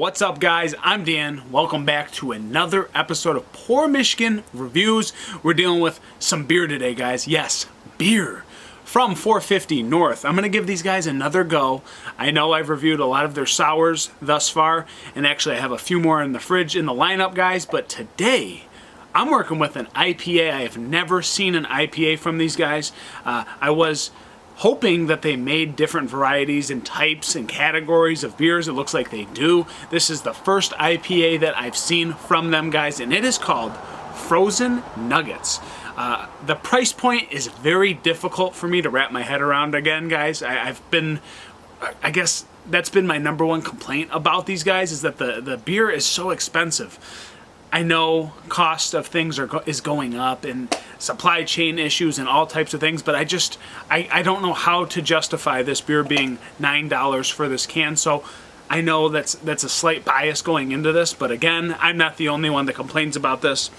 What's up, guys? I'm Dan. Welcome back to another episode of Poor Michigan Reviews. We're dealing with some beer today, guys. Yes, beer from 450 North. I'm going to give these guys another go. I know I've reviewed a lot of their sours thus far, and actually I have a few more in the fridge in the lineup, guys, but today I'm working with an IPA. I have never seen an IPA from these guys. I was hoping that they made different varieties and types and categories of beers. It looks like they do. This is the first IPA that I've seen from them, guys, and it is called Frozen Nuggets. The price point is very difficult for me to wrap my head around again, guys. I guess that's been my number one complaint about these guys, is that the beer is so expensive. I know cost of things is going up and supply chain issues and all types of things, but I don't know how to justify this beer being $9 for this can. So I know that's a slight bias going into this, but again, I'm not the only one that complains about this.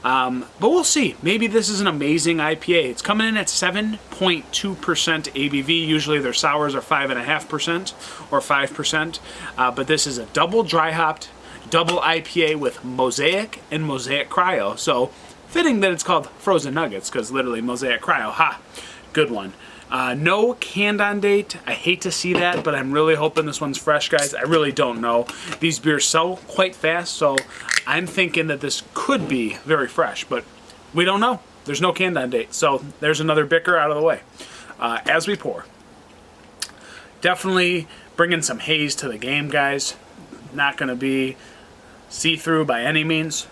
But we'll see. Maybe this is an amazing IPA. It's coming in at 7.2% ABV. Usually their sours are 5.5% or 5%, but this is a double dry hopped double IPA with Mosaic and Mosaic Cryo. So fitting that it's called Frozen Nuggets, because literally Mosaic Cryo. Ha! Good one. No canned on date. I hate to see that, but I'm really hoping this one's fresh, guys. I really don't know. These beers sell quite fast, so I'm thinking that this could be very fresh, but we don't know. There's no canned on date, so there's another bicker out of the way. As we pour. Definitely bringing some haze to the game, guys. Not going to be see-through by any means,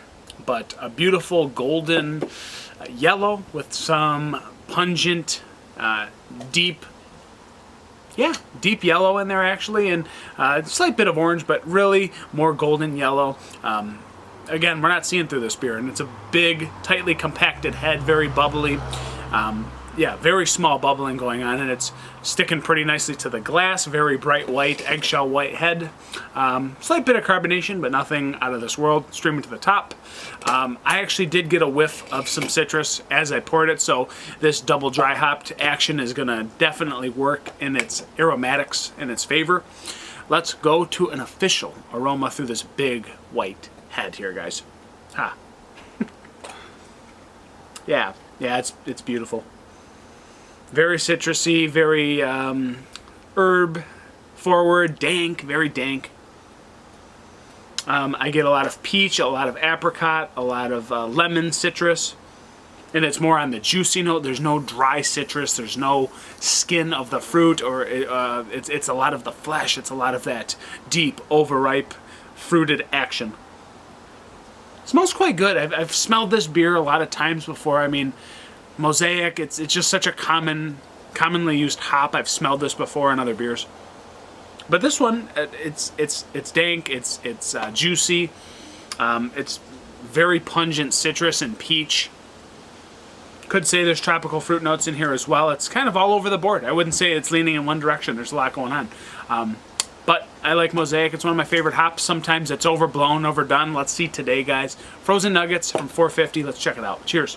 but a beautiful golden yellow with some pungent deep yellow in there, actually, and a slight bit of orange, but really more golden yellow. Again, we're not seeing through this beer, and it's a big, tightly compacted head, very bubbly. Very small bubbling going on, and it's sticking pretty nicely to the glass. Very bright white, eggshell white head. Slight bit of carbonation, but nothing out of this world. Streaming to the top. I actually did get a whiff of some citrus as I poured it, so this double dry hopped action is going to definitely work in its aromatics in its favor. Let's go to an official aroma through this big white head here, guys. Ha. Yeah, it's beautiful. Very citrusy, very herb forward, dank, very dank. I get a lot of peach, a lot of apricot, a lot of lemon citrus, and it's more on the juicy note. There's no dry citrus. There's no skin of the fruit, or it's a lot of the flesh. It's a lot of that deep, overripe, fruited action. It smells quite good. I've smelled this beer a lot of times before. I mean, Mosaic, it's just such a commonly used hop. I've smelled this before in other beers, but this one, it's dank, it's juicy, it's very pungent citrus and peach. Could say there's tropical fruit notes in here as well. It's kind of all over the board. I wouldn't say it's leaning in one direction. There's a lot going on. But I like Mosaic. It's one of my favorite hops. Sometimes it's overblown, overdone. Let's see today, guys. Frozen Nuggets from 450. Let's check it out. Cheers.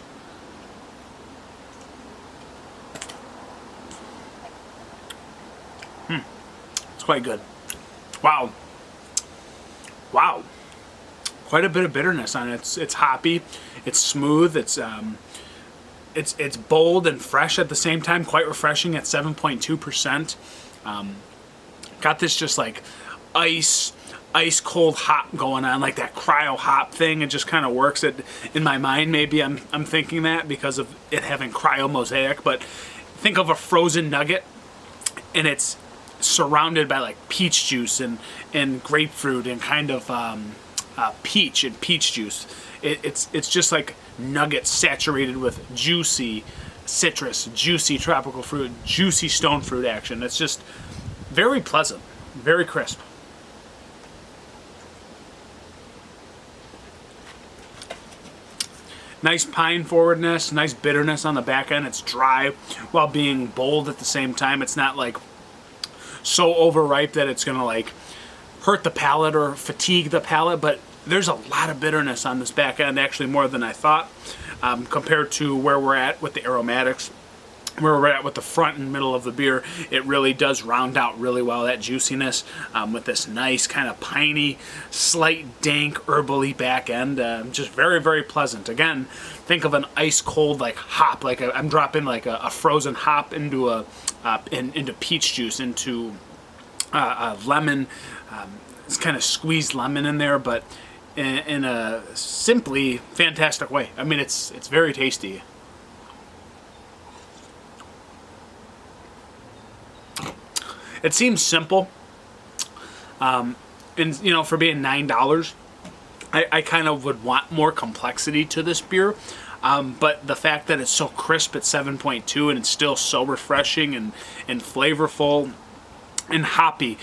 It's quite good. Wow. Quite a bit of bitterness on it. It's hoppy. It's smooth. It's bold and fresh at the same time. Quite refreshing at 7.2%. Got this just like ice cold hop going on, like that cryo hop thing. It just kind of works. It in my mind. Maybe I'm thinking that because of it having cryo Mosaic. But think of a frozen nugget, and it's surrounded by like peach juice and grapefruit and kind of peach and peach juice. It's just like nuggets saturated with juicy citrus, juicy tropical fruit, juicy stone fruit action. It's just very pleasant, very crisp. Nice pine forwardness, nice bitterness on the back end. It's dry while being bold at the same time. It's not like so overripe that it's gonna like hurt the palate or fatigue the palate, but there's a lot of bitterness on this back end, actually more than I thought, compared to where we're at with the aromatics. where we're at with the front and middle of the beer, it really does round out really well that juiciness with this nice kind of piney, slight dank, herbally back end. Just very, very pleasant. Again, think of an ice cold like hop, like I'm dropping like a frozen hop into into peach juice, into a lemon. It's kind of squeezed lemon in there, but in a simply fantastic way. I mean, it's very tasty. It seems simple, and you know, for being $9, I kind of would want more complexity to this beer. But the fact that it's so crisp at 7.2 and it's still so refreshing and flavorful and hoppy,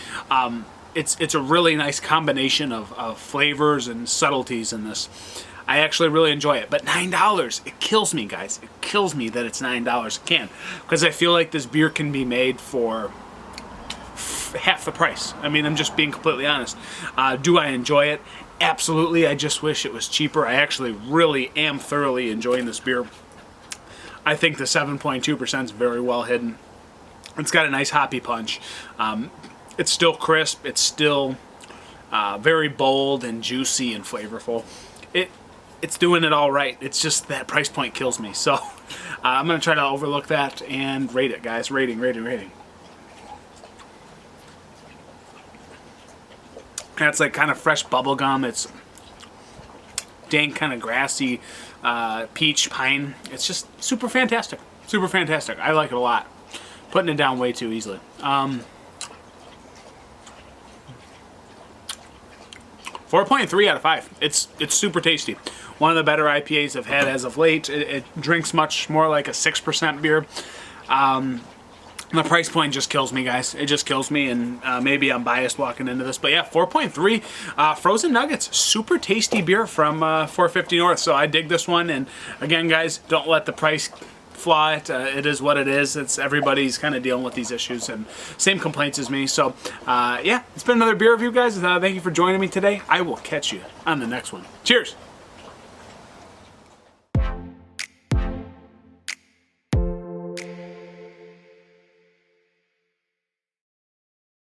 it's a really nice combination of flavors and subtleties in this. I actually really enjoy it. But $9, it kills me, guys. It kills me that it's $9 a can, because I feel like this beer can be made for half the price. I mean, I'm just being completely honest. Do I enjoy it? Absolutely. I just wish it was cheaper. I actually really am thoroughly enjoying this beer. I think the 7.2% is very well hidden. It's got a nice hoppy punch. It's still crisp. It's still very bold and juicy and flavorful. It's doing it all right. It's just that price point kills me. So I'm going to try to overlook that and rate it, guys. Rating. It's like kind of fresh bubble gum. It's dank, kind of grassy, peach, pine. It's just super fantastic. Super fantastic. I like it a lot. Putting it down way too easily. 4.3 out of 5. It's super tasty. One of the better IPAs I've had as of late. It drinks much more like a 6% beer. The price point just kills me, guys. It just kills me, and maybe I'm biased walking into this. But yeah, 4.3. Frozen Nuggets. Super tasty beer from 450 North. So I dig this one. And again, guys, don't let the price flaw it. It is what it is. Everybody's kind of dealing with these issues and same complaints as me. So yeah, it's been another beer review, guys. Thank you for joining me today. I will catch you on the next one. Cheers.